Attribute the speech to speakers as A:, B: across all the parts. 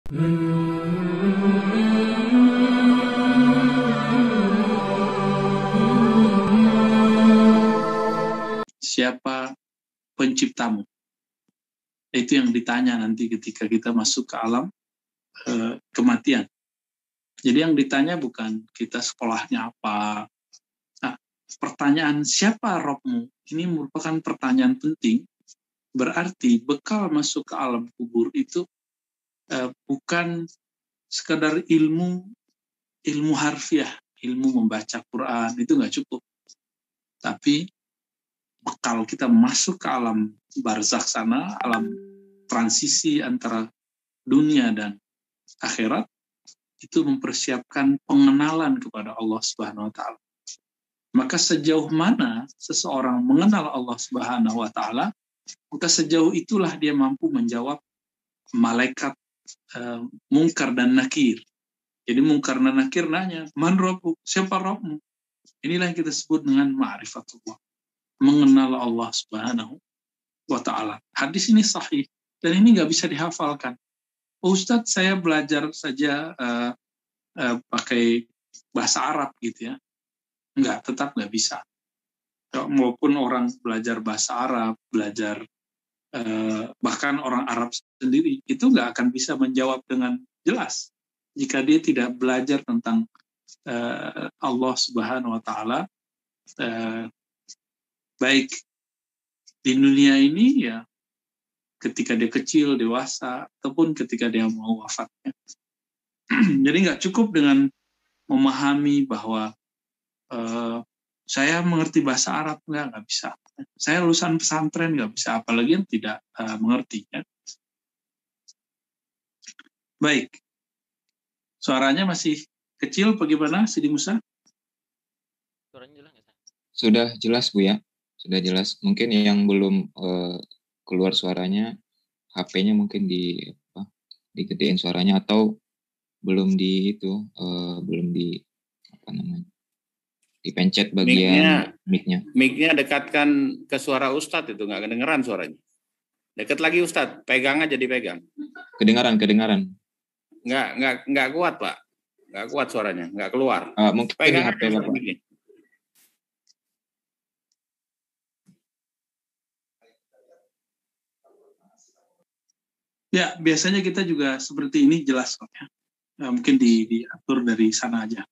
A: Siapa penciptamu? Itu yang ditanya nanti ketika kita masuk ke alam kematian. Jadi yang ditanya bukan kita sekolahnya apa. Nah, pertanyaan siapa Robmu? Ini merupakan pertanyaan penting. Berarti bekal masuk ke alam kubur itu bukan sekadar ilmu harfiah, ilmu membaca Quran, itu nggak cukup. Tapi bekal kita masuk ke alam barzakh sana, alam transisi antara dunia dan akhirat, itu mempersiapkan pengenalan kepada Allah Subhanahu wa taala. Maka sejauh mana seseorang mengenal Allah Subhanahu wa taala, maka sejauh itulah dia mampu menjawab malaikat mungkar dan nakir. Jadi mungkar dan nakir nanya, "Man Rabbuk?" Siapa Rabbmu? Inilah yang kita sebut dengan ma'rifatullah. Mengenal Allah Subhanahu wa taala. Hadis ini sahih dan ini nggak bisa dihafalkan. Oh, Ustadz, saya belajar saja pakai bahasa Arab gitu ya. Tetap nggak bisa. Maupun orang belajar bahasa Arab, belajar bahkan orang Arab sendiri, itu nggak akan bisa menjawab dengan jelas jika dia tidak belajar tentang Allah Subhanahu wa taala, baik di dunia ini ya, ketika dia kecil, dewasa, ataupun ketika dia mau wafatnya. Jadi nggak cukup dengan memahami bahwa saya mengerti bahasa Arab, nggak bisa. Saya lulusan pesantren, nggak bisa, apalagi yang tidak mengerti. Ya. Baik, suaranya masih kecil, bagaimana Sidi Musa?
B: Suaranya jelas nggak?
C: Sudah jelas Bu ya, sudah jelas. Mungkin yang belum keluar suaranya, HP-nya mungkin digedein suaranya, atau belum belum dipencet bagian mic-nya.
D: Mic-nya dekatkan ke suara Ustadz, itu nggak kedengeran suaranya. Dekat lagi Ustadz, pegang aja, dipegang.
C: Kedengaran.
D: Nggak kuat Pak, nggak kuat suaranya, nggak keluar.
C: Mungkin
D: pegang
C: HP Bapak.
A: Ya, biasanya kita juga seperti ini, jelas kok ya. Mungkin diatur dari sana aja.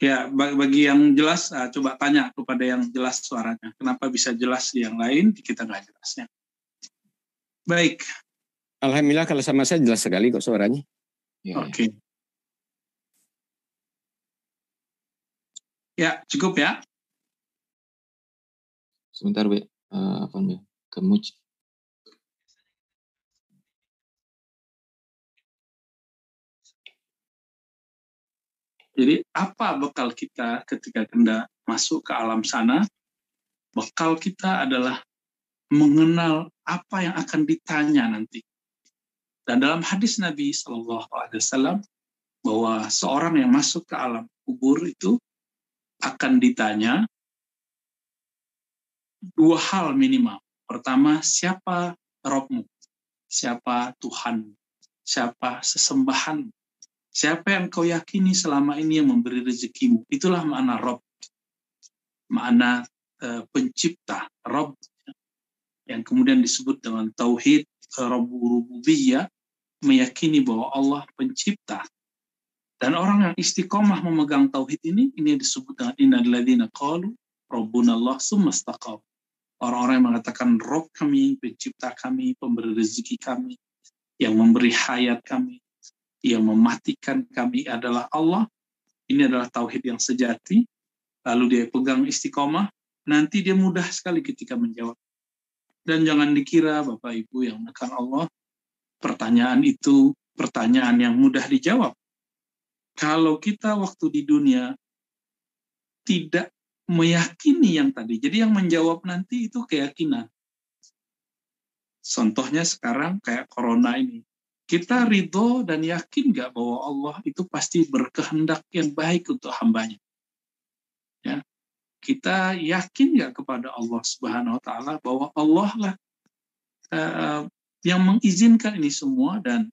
A: Ya, bagi yang jelas, coba tanya kepada yang jelas suaranya. Kenapa bisa jelas di yang lain, kita nggak jelasnya. Baik.
E: Alhamdulillah kalau sama saya jelas sekali kok suaranya.
C: Ya,
A: Oke. Ya, cukup ya.
C: Sebentar, Bu. Kemuj.
A: Jadi apa bekal kita ketika hendak masuk ke alam sana? Bekal kita adalah mengenal apa yang akan ditanya nanti. Dan dalam hadis Nabi SAW bahwa seorang yang masuk ke alam kubur itu akan ditanya dua hal minimal. Pertama, siapa Robmu? Siapa Tuhan? Siapa sesembahan? Siapa yang kau yakini selama ini yang memberi rezekimu? Itulah makna Rob. Makna pencipta, Rob. Yang kemudian disebut dengan Tauhid Rububiyah, meyakini bahwa Allah pencipta. Dan orang yang istiqomah memegang Tauhid ini disebut dengan innal ladzina qalu Rabbunallah tsumma istaqamu. Orang-orang yang mengatakan Rob kami, pencipta kami, pemberi rezeki kami, yang memberi hayat kami, yang mematikan kami adalah Allah. Ini adalah tauhid yang sejati. Lalu dia pegang istiqomah, nanti dia mudah sekali ketika menjawab. Dan jangan dikira Bapak Ibu yang menekan Allah, pertanyaan itu pertanyaan yang mudah dijawab. Kalau kita waktu di dunia tidak meyakini yang tadi, jadi yang menjawab nanti itu keyakinan. Contohnya sekarang kayak corona ini. Kita ridho dan yakin nggak bahwa Allah itu pasti berkehendak yang baik untuk hambanya? Ya, kita yakin nggak kepada Allah Subhanahu Wa Taala bahwa Allah lah yang mengizinkan ini semua, dan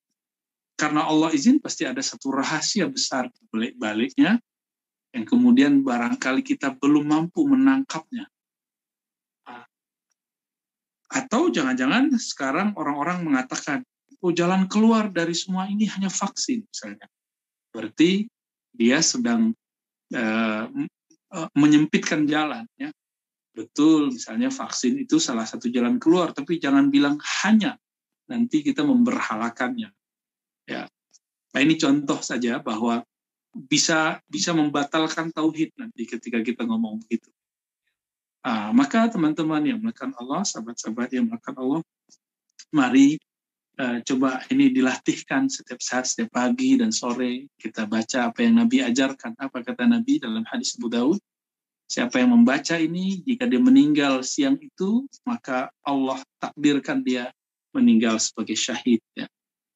A: karena Allah izin pasti ada satu rahasia besar di baliknya yang kemudian barangkali kita belum mampu menangkapnya. Atau jangan-jangan sekarang orang-orang mengatakan, oh jalan keluar dari semua ini hanya vaksin misalnya. Berarti dia sedang menyempitkan jalan, ya. Betul, misalnya vaksin itu salah satu jalan keluar, tapi jangan bilang hanya, nanti kita memberhalakannya. Ya, nah ini contoh saja bahwa bisa membatalkan tauhid nanti ketika kita ngomong begitu. Maka teman-teman yang melakukan Allah, sahabat-sahabat yang melakukan Allah, mari coba ini dilatihkan setiap saat, setiap pagi dan sore kita baca apa yang Nabi ajarkan. Apa kata Nabi dalam hadis Abu Daud? Siapa yang membaca ini, jika dia meninggal siang itu, maka Allah takdirkan dia meninggal sebagai syahid. Ya.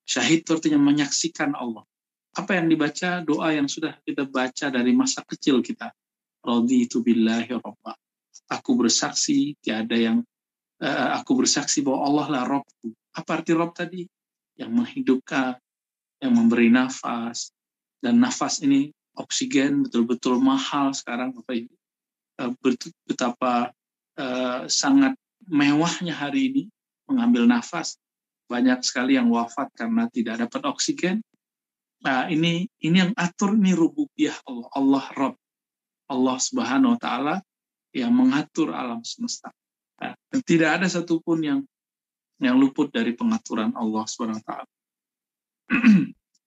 A: Syahid itu artinya menyaksikan Allah. Apa yang dibaca? Doa yang sudah kita baca dari masa kecil kita. Raditu billahi rabba. Aku bersaksi tiada yang aku bersaksi bahwa Allah lah Rabbku. Apa arti Rabb tadi? Yang menghidupkan, yang memberi nafas. Dan nafas ini oksigen betul-betul mahal sekarang, Bapak Ibu. Betapa sangat mewahnya hari ini mengambil nafas. Banyak sekali yang wafat karena tidak dapat oksigen. Nah, ini yang atur, ini rububiyah Allah. Allah Rabb. Allah Subhanahu wa taala yang mengatur alam semesta. Nah, tidak ada satupun yang luput dari pengaturan Allah Subhanahu wa taala.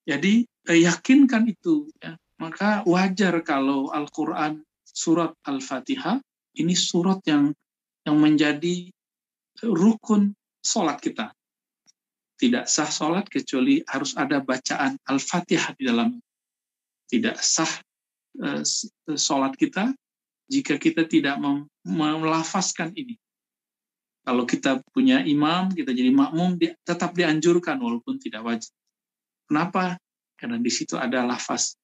A: Jadi yakinkan itu, ya. Maka wajar kalau Al-Qur'an surat Al-Fatihah ini surat yang menjadi rukun sholat kita. Tidak sah sholat kecuali harus ada bacaan Al-Fatihah di dalam. Tidak sah sholat kita jika kita tidak melafazkan ini. Kalau kita punya imam, kita jadi makmum, tetap dianjurkan walaupun tidak wajib. Kenapa? Karena di situ ada lafaz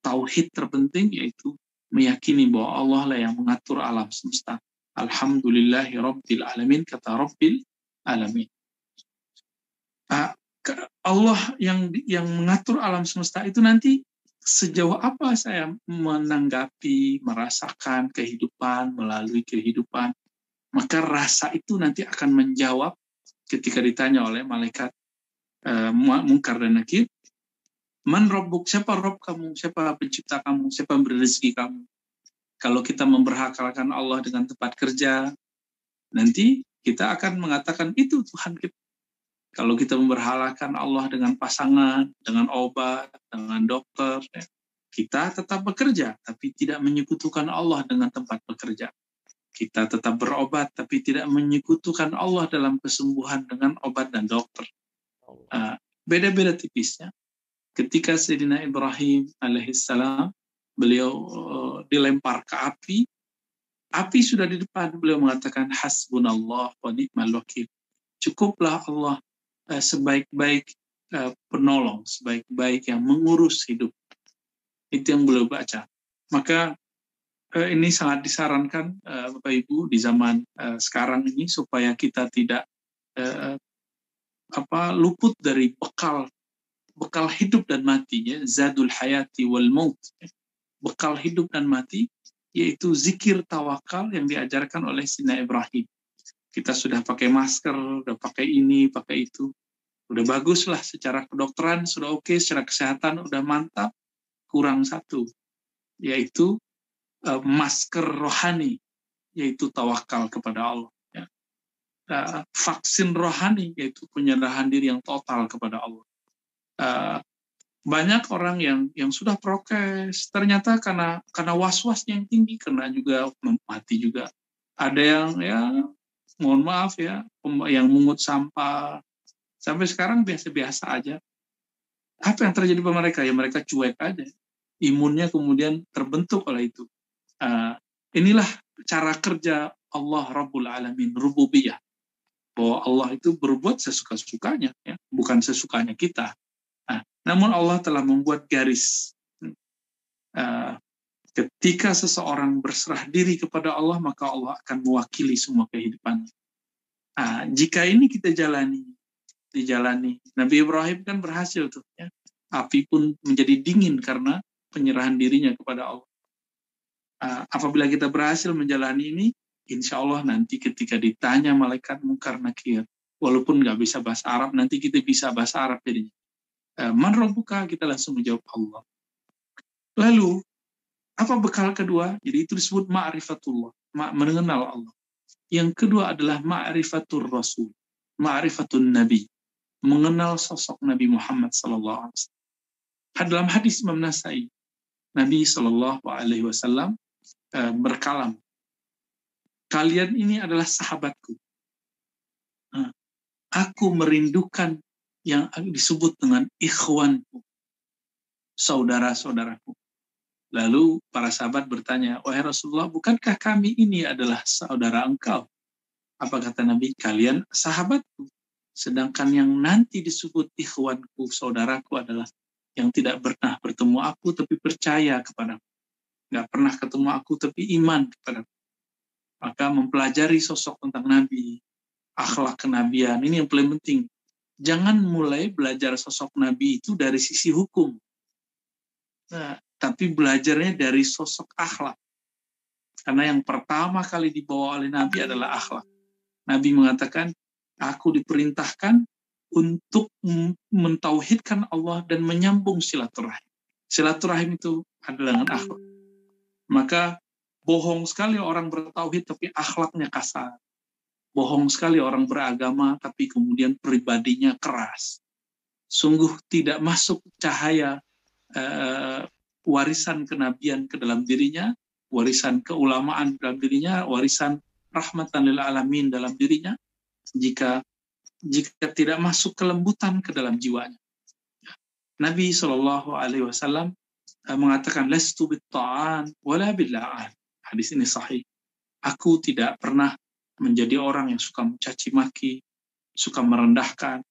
A: tauhid terpenting, yaitu meyakini bahwa Allah lah yang mengatur alam semesta. Alhamdulillahi Rabbil Alamin, kata Rabbil Alamin. Allah yang mengatur alam semesta itu nanti sejauh apa saya menanggapi, merasakan kehidupan, melalui kehidupan, maka rasa itu nanti akan menjawab ketika ditanya oleh malaikat Munkar dan Nakir, Man Rabbuk, siapa Rabb kamu, siapa pencipta kamu, siapa memberi rezeki kamu. Kalau kita memberhakalkan Allah dengan tempat kerja, nanti kita akan mengatakan itu Tuhan kita. Kalau kita memberhalakan Allah dengan pasangan, dengan obat, dengan dokter, ya, kita tetap bekerja, tapi tidak menyekutukan Allah dengan tempat bekerja. Kita tetap berobat, tapi tidak menyekutukan Allah dalam kesembuhan dengan obat dan dokter. Beda-beda tipisnya. Ketika Sayyidina Ibrahim alaihissalam, beliau dilempar ke api sudah di depan, beliau mengatakan hasbunallah wa ni'mal wakil. Cukuplah Allah sebaik-baik penolong, sebaik-baik yang mengurus hidup. Itu yang beliau baca. Maka ini sangat disarankan Bapak Ibu di zaman sekarang ini supaya kita tidak luput dari bekal hidup dan matinya, zadul hayati wal maut, bekal hidup dan mati, yaitu zikir tawakal yang diajarkan oleh Sayyidina Ibrahim. Kita sudah pakai masker, udah pakai ini, pakai itu, udah bagus lah secara kedokteran, sudah oke, secara kesehatan udah mantap, kurang satu, yaitu masker rohani, yaitu tawakal kepada Allah. Ya. Vaksin rohani, yaitu penyerahan diri yang total kepada Allah. Banyak orang yang sudah prokes, ternyata karena was-wasnya yang tinggi, karena juga mati juga. Ada yang mohon maaf ya, yang mungut sampah, sampai sekarang biasa-biasa aja. Apa yang terjadi pada mereka? Ya mereka cuek aja. Imunnya kemudian terbentuk oleh itu. Inilah cara kerja Allah Rabbul Alamin, rububiyah. Bahwa Allah itu berbuat sesuka-sukanya, ya, bukan sesukanya kita. Namun Allah telah membuat garis. Ketika seseorang berserah diri kepada Allah, maka Allah akan mewakili semua kehidupannya. Jika ini kita dijalani. Nabi Ibrahim kan berhasil tuh. Ya. Api pun menjadi dingin karena penyerahan dirinya kepada Allah. Apabila kita berhasil menjalani ini, insya Allah nanti ketika ditanya malaikat Munkar Nakir, walaupun nggak bisa bahasa Arab, nanti kita bisa bahasa Arab jadinya. Man rabbuka, kita langsung menjawab Allah. Lalu, apa bekal kedua? Jadi itu disebut ma'rifatullah, mengenal Allah. Yang kedua adalah ma'rifatur Rasul, ma'rifatun Nabi, mengenal sosok Nabi Muhammad sallallahu alaihi wasallam. Dalam hadis Imam Nasai, Nabi sallallahu alaihi wasallam berkalam, kalian ini adalah sahabatku. Aku merindukan yang disebut dengan ikhwanku, saudara-saudaraku. Lalu para sahabat bertanya, wahai Rasulullah, bukankah kami ini adalah saudara engkau? Apa kata Nabi? Kalian sahabatku. Sedangkan yang nanti disebut ikhwanku, saudaraku adalah yang tidak pernah bertemu aku tapi percaya kepadaku. Nggak pernah ketemu aku tapi iman kepadaku. Maka mempelajari sosok tentang Nabi, akhlak kenabian, ini yang paling penting. Jangan mulai belajar sosok Nabi itu dari sisi hukum. Tapi belajarnya dari sosok akhlak. Karena yang pertama kali dibawa oleh Nabi adalah akhlak. Nabi mengatakan, aku diperintahkan untuk mentauhidkan Allah dan menyambung silaturahim. Silaturahim itu adalah dengan akhlak. Maka bohong sekali orang bertauhid tapi akhlaknya kasar. Bohong sekali orang beragama tapi kemudian pribadinya keras. Sungguh tidak masuk cahaya warisan kenabian ke dalam dirinya, warisan keulamaan dalam dirinya, warisan rahmatan lil alamin dalam dirinya, jika tidak masuk kelembutan ke dalam jiwanya. Nabi SAW mengatakan, lastu bitta'an wala billa'an. Hadis ini sahih. Aku tidak pernah menjadi orang yang suka mencaci maki, suka merendahkan.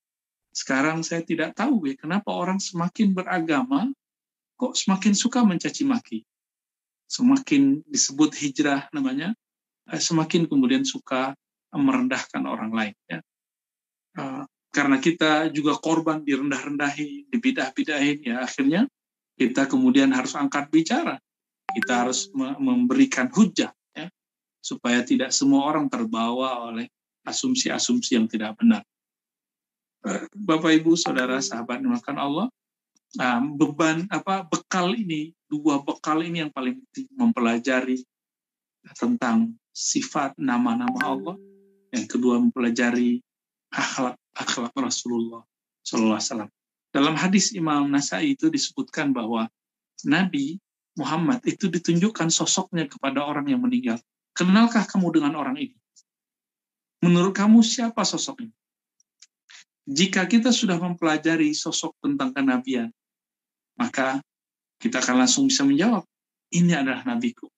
A: Sekarang saya tidak tahu kenapa orang semakin beragama kok semakin suka mencaci maki. Semakin disebut hijrah namanya, semakin kemudian suka merendahkan orang lain. Ya. Karena kita juga korban direndah-rendahin, dibidah-bidahin, ya akhirnya kita kemudian harus angkat bicara. Kita harus memberikan hujah, ya, supaya tidak semua orang terbawa oleh asumsi-asumsi yang tidak benar. Bapak, Ibu, Saudara, sahabat dimakan Allah, dua bekal ini yang paling penting, mempelajari tentang sifat nama-nama Allah, yang kedua mempelajari akhlak Rasulullah sallallahu alaihi wasallam. Dalam hadis Imam Nasai itu disebutkan bahwa Nabi Muhammad itu ditunjukkan sosoknya kepada orang yang meninggal. Kenalkah kamu dengan orang ini? Menurut kamu siapa sosok ini? Jika kita sudah mempelajari sosok tentang kenabian, maka kita akan langsung bisa menjawab, ini adalah nabiku.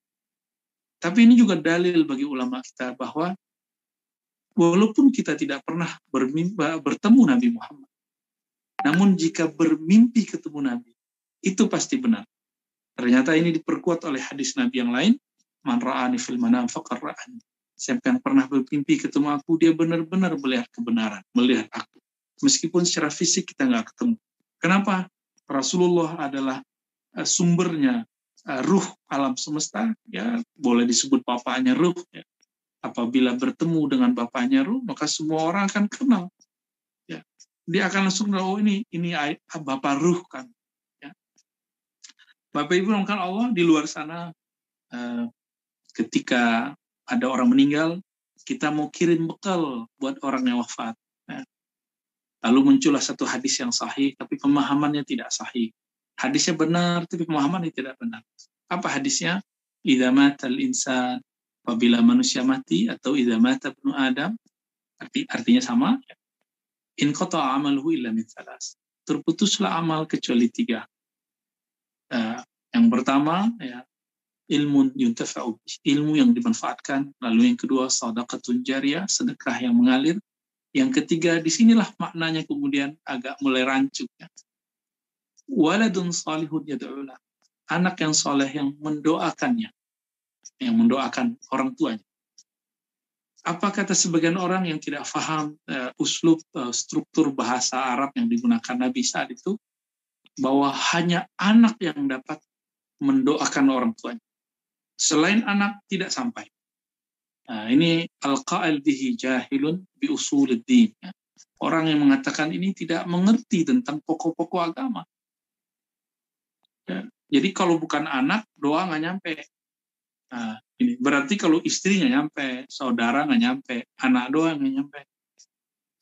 A: Tapi ini juga dalil bagi ulama kita bahwa walaupun kita tidak pernah bertemu Nabi Muhammad, namun jika bermimpi ketemu Nabi, itu pasti benar. Ternyata ini diperkuat oleh hadis Nabi yang lain, man ra'ani fil manam faqad ra'ani. Siapa yang pernah bermimpi ketemu aku, dia benar-benar melihat kebenaran, melihat aku. Meskipun secara fisik kita nggak ketemu. Kenapa? Rasulullah adalah sumbernya ruh alam semesta, ya boleh disebut bapaknya ruh. Ya. Apabila bertemu dengan bapaknya ruh, maka semua orang akan kenal. Ya. Dia akan langsung tahu, oh ini bapak ruh kan. Ya. Bapak Ibu kan Allah di luar sana, ketika ada orang meninggal, kita mau kirim bekal buat orang yang wafat. Ya. Lalu muncullah satu hadis yang sahih, tapi pemahamannya tidak sahih. Hadisnya benar, tapi pemahamannya tidak benar. Apa hadisnya? Idza matal insan, apabila manusia mati, atau idza mata ibnu Adam, artinya sama. In qata'a amaluhu illa min thalas. Terputuslah amal kecuali 3. Yang pertama, ya, ilmu yuntafa'u, ilmu yang dimanfaatkan. Lalu yang kedua, shadaqatun jariyah, sedekah yang mengalir. Yang ketiga, disinilah maknanya kemudian agak mulai rancu. Ya. Waladun salihun yad'ulah. Anak yang soleh yang mendoakannya. Yang mendoakan orang tuanya. Apa kata sebagian orang yang tidak paham uslub struktur bahasa Arab yang digunakan Nabi saat itu, bahwa hanya anak yang dapat mendoakan orang tuanya. Selain anak tidak sampai. Nah, ini al-qa'il bihi jahilun bi usuluddin. Orang yang mengatakan ini tidak mengerti tentang pokok-pokok agama. Ya, jadi kalau bukan anak, doa nggak nyampe. Nah, ini berarti kalau istrinya nyampe, saudara nggak nyampe, anak doang nggak nyampe.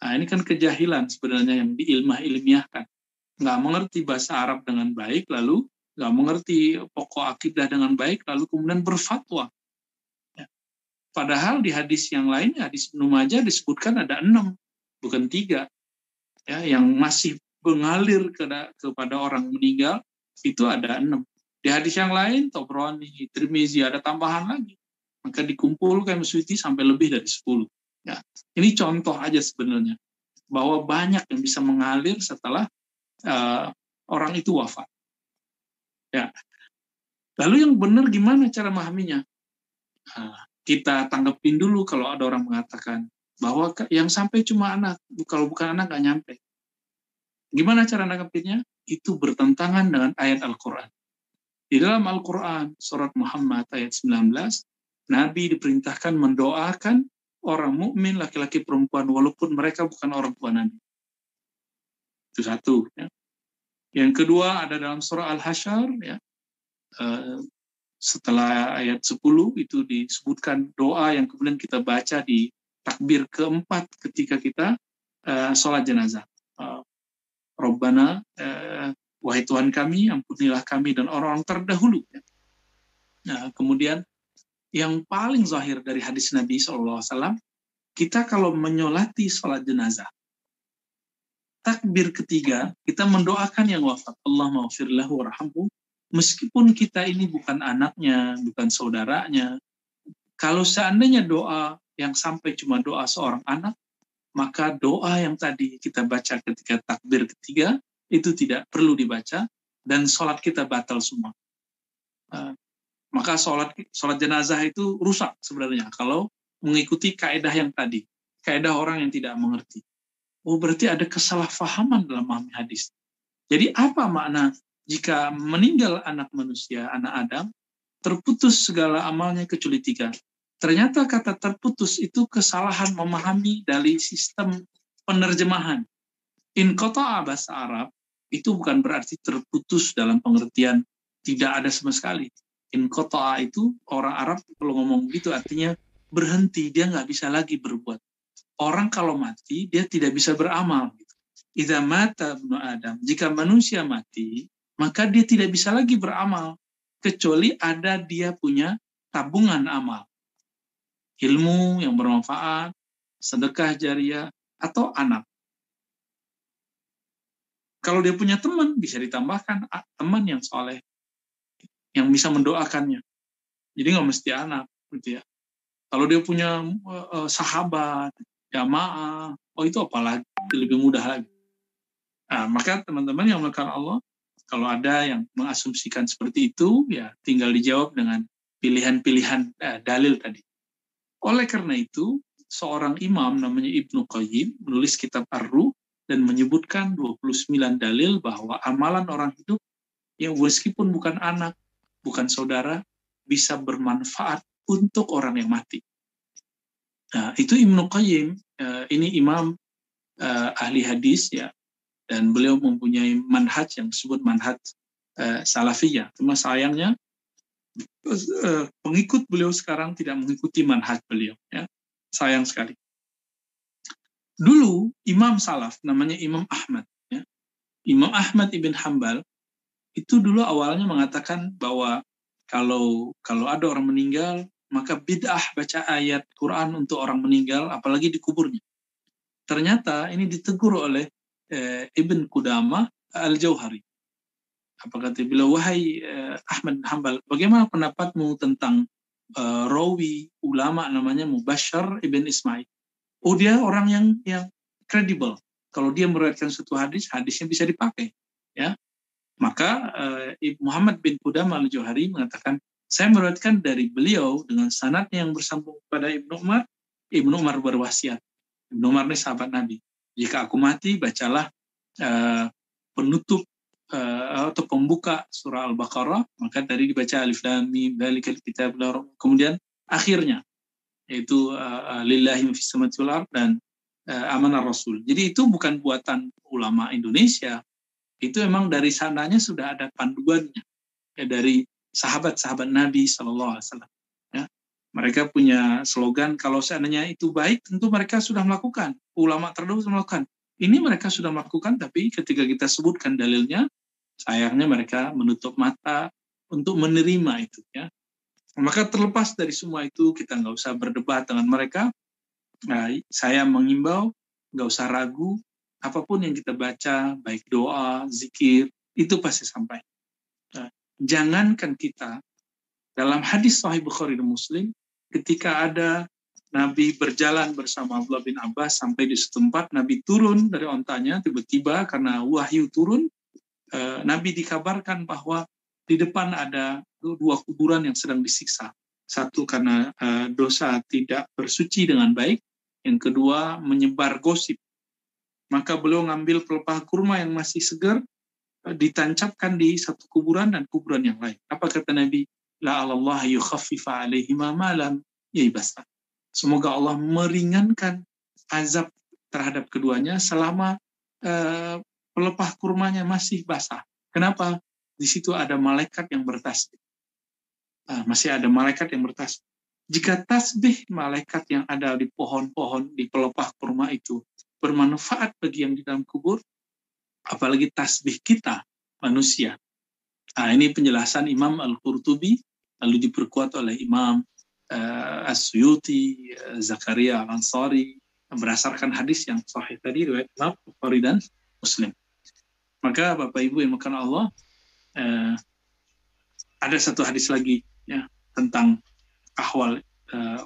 A: Nah, ini kan kejahilan sebenarnya yang diilmiah-ilmiahkan. Nggak mengerti bahasa Arab dengan baik, lalu nggak mengerti pokok akidah dengan baik, lalu kemudian berfatwa. Ya. Padahal di hadis yang lain, hadis Ibnu Majah disebutkan ada 6, bukan 3. Ya, yang masih mengalir kepada orang meninggal, itu ada 6. Di hadis yang lain, Tabrani, Tirmizi, ada tambahan lagi. Maka dikumpulkan Suyuti sampai lebih dari 10. Ya. Ini contoh aja sebenarnya. Bahwa banyak yang bisa mengalir setelah orang itu wafat. Ya. Lalu yang benar gimana cara memahaminya? Kita tanggapin dulu kalau ada orang mengatakan bahwa yang sampai cuma anak, kalau bukan anak nggak nyampe. Gimana cara nanggapinnya? Itu bertentangan dengan ayat Al-Quran. Di dalam Al-Quran, surat Muhammad ayat 19, Nabi diperintahkan mendoakan orang mukmin laki-laki perempuan walaupun mereka bukan orang tua Nabi. Itu satu. Ya. Yang kedua ada dalam surah Al-Hasyr, ya, setelah ayat 10 itu disebutkan doa yang kemudian kita baca di takbir keempat ketika kita sholat jenazah. Rabbana, wahai Tuhan kami, ampunilah kami dan orang-orang terdahulu. Nah, kemudian yang paling zahir dari hadis Nabi SAW, kita kalau menyolati sholat jenazah, takbir ketiga, kita mendoakan yang wafat. Allahumma ghfir lahu warhamhu. Meskipun kita ini bukan anaknya, bukan saudaranya, kalau seandainya doa yang sampai cuma doa seorang anak, maka doa yang tadi kita baca ketika takbir ketiga, itu tidak perlu dibaca, dan sholat kita batal semua. Maka sholat jenazah itu rusak sebenarnya, kalau mengikuti kaedah yang tadi, kaedah orang yang tidak mengerti. Oh, berarti ada kesalahpahaman dalam memahami hadis. Jadi apa makna jika meninggal anak manusia, anak Adam, terputus segala amalnya kecuali 3? Ternyata kata terputus itu kesalahan memahami dari sistem penerjemahan. Inqata'a bahasa Arab itu bukan berarti terputus dalam pengertian tidak ada sama sekali. Inqata'a itu orang Arab kalau ngomong gitu artinya berhenti, dia nggak bisa lagi berbuat. Orang kalau mati, dia tidak bisa beramal. Idza mata ibnu Adam, jika manusia mati, maka dia tidak bisa lagi beramal, kecuali ada dia punya tabungan amal. Ilmu yang bermanfaat, sedekah jariah, atau anak. Kalau dia punya teman, bisa ditambahkan teman yang soleh, yang bisa mendoakannya. Jadi nggak mesti anak, gitu ya. Kalau dia punya sahabat, jamaah, oh itu apalagi, lebih mudah lagi. Nah, maka teman-teman yang melakukan Allah, kalau ada yang mengasumsikan seperti itu, ya tinggal dijawab dengan pilihan-pilihan dalil tadi. Oleh karena itu, seorang imam namanya Ibnu Qayyim menulis kitab Ar-Ruh dan menyebutkan 29 dalil bahwa amalan orang hidup yang meskipun bukan anak, bukan saudara, bisa bermanfaat untuk orang yang mati. Nah, itu Ibnu Qayyim, ini imam ahli hadis ya, dan beliau mempunyai manhaj yang disebut manhaj salafiyah. Cuma sayangnya pengikut beliau sekarang tidak mengikuti manhaj beliau. Ya. Sayang sekali. Dulu imam salaf namanya Imam Ahmad. Ya. Imam Ahmad ibn Hanbal itu dulu awalnya mengatakan bahwa kalau ada orang meninggal, maka bid'ah baca ayat Quran untuk orang meninggal, apalagi di kuburnya. Ternyata ini ditegur oleh Ibn Qudamah Al-Jauhari. Apa kata beliau, wahai Ahmad bin Hanbal, bagaimana pendapatmu tentang rawi ulama namanya Mubashshar ibn Ismail? Oh, dia orang yang kredibel. Kalau dia meriwayatkan suatu hadis, hadisnya bisa dipakai. Ya, maka Muhammad bin Qudamah Al-Jauhari mengatakan, saya meriwayatkan dari beliau dengan sanadnya yang bersambung pada Ibnu Umar, Ibnu Umar berwasiat. Ibnu Umar ini sahabat Nabi. Jika aku mati, bacalah penutup atau pembuka surah Al-Baqarah, maka tadi dibaca Alif Lam Mim dzalikal kitab la raib. Kemudian akhirnya yaitu lillahi ma fis samawati wal ard dan amanah Rasul. Jadi itu bukan buatan ulama Indonesia. Itu memang dari sananya sudah ada panduannya ya, dari sahabat-sahabat Nabi sallallahu alaihi wasallam. Ya. Mereka punya slogan kalau seandainya itu baik, tentu mereka sudah melakukan. Ulama terdahulu sudah melakukan. Ini mereka sudah melakukan, tapi ketika kita sebutkan dalilnya, sayangnya mereka menutup mata untuk menerima itu. Ya. Maka terlepas dari semua itu, kita nggak usah berdebat dengan mereka. Nah, saya mengimbau, nggak usah ragu, apapun yang kita baca, baik doa, zikir, itu pasti sampai. Nah, jangankan kita, dalam hadis Sahih Bukhari dan Muslim, ketika ada Nabi berjalan bersama Abdullah bin Abbas sampai di setempat, Nabi turun dari ontanya, tiba-tiba karena wahyu turun, Nabi dikabarkan bahwa di depan ada 2 kuburan yang sedang disiksa. Satu karena dosa tidak bersuci dengan baik, yang kedua menyebar gosip. Maka beliau ngambil pelepah kurma yang masih segar, ditancapkan di satu kuburan dan kuburan yang lain. Apa kata Nabi? La'alallah yukhaffifa alaihima malam yaibasa. Semoga Allah meringankan azab terhadap keduanya selama pelepah kurmanya masih basah. Kenapa? Di situ ada malaikat yang bertasbih. Masih ada malaikat yang bertasbih. Jika tasbih malaikat yang ada di pohon-pohon, di pelepah kurma itu bermanfaat bagi yang di dalam kubur, apalagi tasbih kita, manusia. Ini penjelasan Imam Al-Qurtubi, lalu diperkuat oleh Imam As-Suyuti, Zakaria Al-Ansari, berdasarkan hadis yang sahih tadi, riwayat Imam Bukhari dan Muslim. Maka Bapak Ibu yang makan Allah, ada satu hadis lagi ya tentang ahwal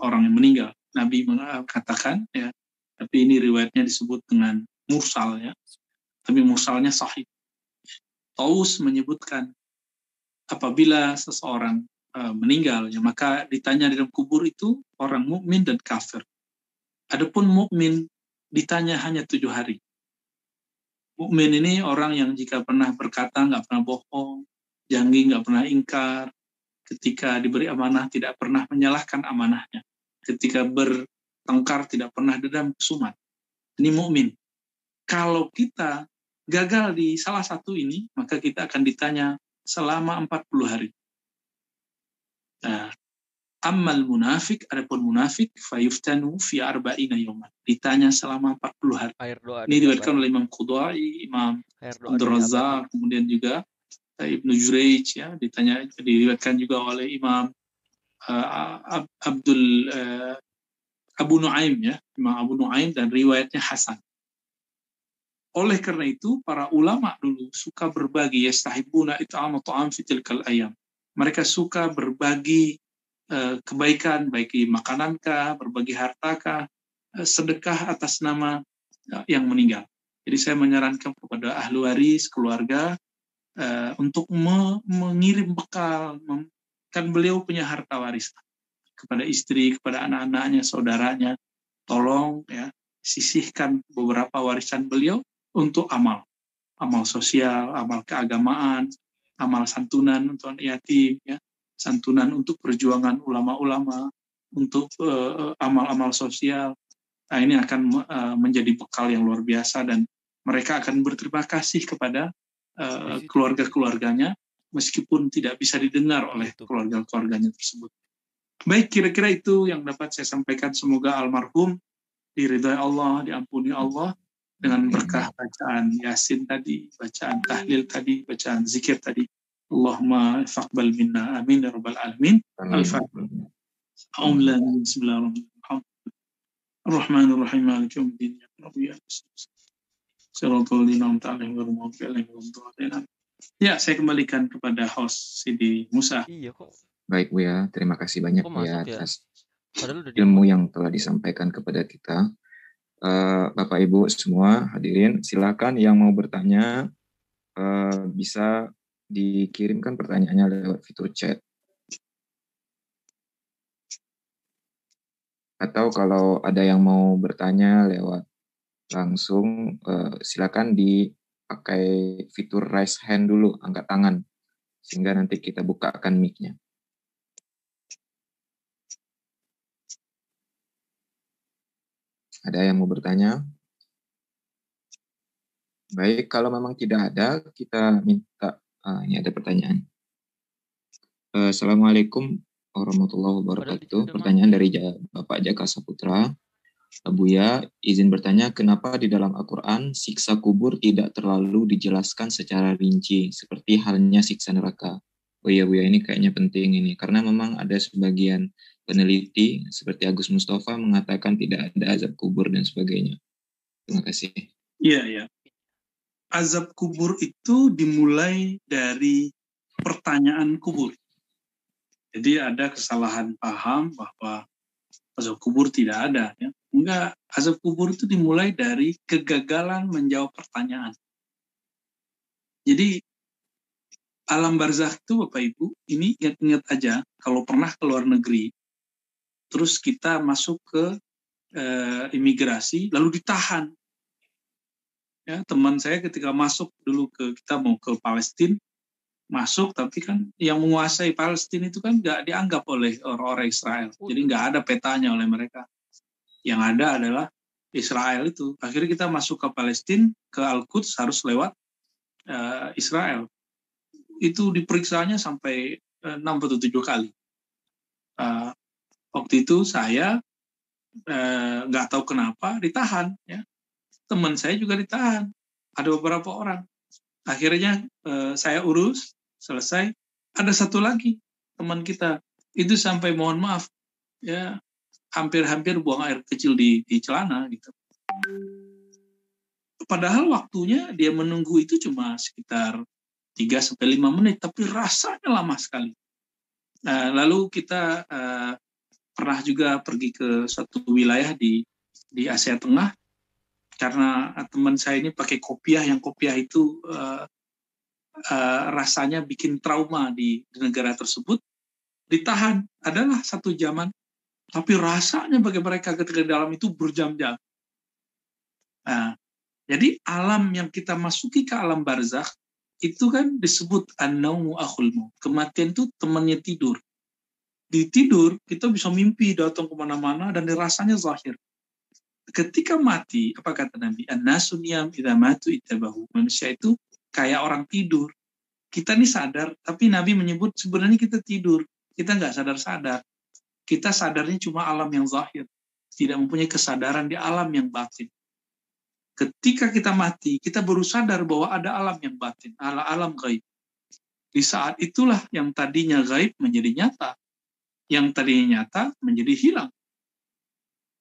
A: orang yang meninggal. Nabi mengatakan ya, tapi ini riwayatnya disebut dengan mursal ya, tapi mursalnya sahih. Taus menyebutkan apabila seseorang meninggal ya, maka ditanya di dalam kubur itu orang mukmin dan kafir. Adapun mukmin ditanya hanya 7 hari. Mukmin ini orang yang jika pernah berkata nggak pernah bohong, janji nggak pernah ingkar, ketika diberi amanah tidak pernah menyalahkan amanahnya, ketika bertengkar tidak pernah dendam kesumat. Ini mukmin. Kalau kita gagal di salah satu ini, maka kita akan ditanya selama 40 hari. Nah, ammal munafik, adapun munafik, fayuftanu fi arba'ina yawman. Ditanya selama 40 hari.
B: Air doa.
A: Ini diriwayatkan oleh Imam Qudai, Imam Abdul Razak, kemudian juga Ibnu Jurayj ya, diriwayatkan juga oleh Imam Abu Nuaim ya, Imam Abu Nuaim, dan riwayatnya hasan. Oleh karena itu para ulama dulu suka berbagi, yastahibuna it'am ta'am fi tilkal ayam. Mereka suka berbagi kebaikan, baik makanankah, berbagi hartakah, sedekah atas nama yang meninggal. Jadi saya menyarankan kepada ahli waris, keluarga, untuk mengirim bekal, kan beliau punya harta warisan kepada istri, kepada anak-anaknya, saudaranya, tolong ya sisihkan beberapa warisan beliau untuk amal sosial, amal keagamaan, amal santunan untuk yatim, ya, santunan untuk perjuangan ulama-ulama, untuk amal-amal sosial. Nah, ini akan menjadi bekal yang luar biasa dan mereka akan berterima kasih kepada keluarga-keluarganya meskipun tidak bisa didengar oleh keluarga-keluarganya tersebut. Baik, kira-kira itu yang dapat saya sampaikan. Semoga almarhum diridhai Allah, diampuni Allah dengan berkah bacaan Yasin tadi, bacaan tahlil tadi, bacaan zikir tadi. Allahumma faqbal minna amin ya rabbal alamin. Al-Fatihah. Bismillahirrahmanirrahim. Ar-Rahmanir-Rahim. Maliki yaumiddin. Ya, saya kembalikan kepada host Sidi Musa.
B: Iya kok.
C: Baik Bu ya, terima kasih banyak
B: Kok
C: ya
B: masuk ya?
C: atas
B: Padahal udah
C: ilmu yang telah disampaikan kepada kita. Bapak Ibu semua hadirin, silakan yang mau bertanya bisa dikirimkan pertanyaannya lewat fitur chat. Atau kalau ada yang mau bertanya lewat langsung, silakan dipakai fitur raise hand dulu, angkat tangan, sehingga nanti kita bukakan mic-nya. Ada yang mau bertanya? Baik, kalau memang tidak ada, kita minta, ini ada pertanyaan. Assalamualaikum warahmatullahi wabarakatuh. Pertanyaan dari Bapak Jaka Saputra. Buya, izin bertanya, kenapa di dalam Al-Quran siksa kubur tidak terlalu dijelaskan secara rinci, seperti halnya siksa neraka? Oh iya Buya, ini kayaknya penting ini, karena memang ada sebagian peneliti seperti Agus Mustafa mengatakan tidak ada azab kubur dan sebagainya. Terima kasih.
A: Iya. Azab kubur itu dimulai dari pertanyaan kubur. Jadi ada kesalahan paham bahwa azab kubur tidak ada. Ya. Enggak, azab kubur itu dimulai dari kegagalan menjawab pertanyaan. Jadi alam barzakh itu Bapak Ibu, ini ingat-ingat aja kalau pernah ke luar negeri, terus kita masuk ke imigrasi, lalu ditahan. Ya, teman saya ketika masuk dulu kita mau ke Palestina, masuk tapi kan yang menguasai Palestina itu kan nggak dianggap oleh orang-orang Israel. Jadi nggak ada petanya oleh mereka. Yang ada adalah Israel itu. Akhirnya kita masuk ke Palestina, ke Al-Quds harus lewat Israel. Itu diperiksanya sampai 6 atau 7 kali. Waktu itu saya nggak tahu kenapa ditahan. Ya. Teman saya juga ditahan. Ada beberapa orang. Akhirnya saya urus, selesai. Ada satu lagi teman kita. Itu sampai mohon maaf. Ya, hampir-hampir buang air kecil di celana. Gitu. Padahal waktunya dia menunggu itu cuma sekitar 3-5 menit. Tapi rasanya lama sekali. Lalu kita pernah juga pergi ke suatu wilayah di Asia Tengah. Karena teman saya ini pakai kopiah, yang kopiah itu rasanya bikin trauma di negara tersebut, ditahan. Adalah satu jaman, tapi rasanya bagi mereka ketika di dalam itu berjam-jam. Jadi alam yang kita masuki ke alam barzakh, itu kan disebut an-naumu akhul maut. Kematian itu temannya tidur. Di tidur, kita bisa mimpi datang kemana-mana dan rasanya zahir. Ketika mati, apa kata Nabi? An-nasu niyam idza matu ittabahu. Manusia itu kayak orang tidur. Kita nih sadar, tapi Nabi menyebut sebenarnya kita tidur. Kita nggak sadar-sadar. Kita sadarnya cuma alam yang zahir. Tidak mempunyai kesadaran di alam yang batin. Ketika kita mati, kita baru sadar bahwa ada alam yang batin, alam gaib. Di saat itulah yang tadinya gaib menjadi nyata. Yang tadinya nyata menjadi hilang.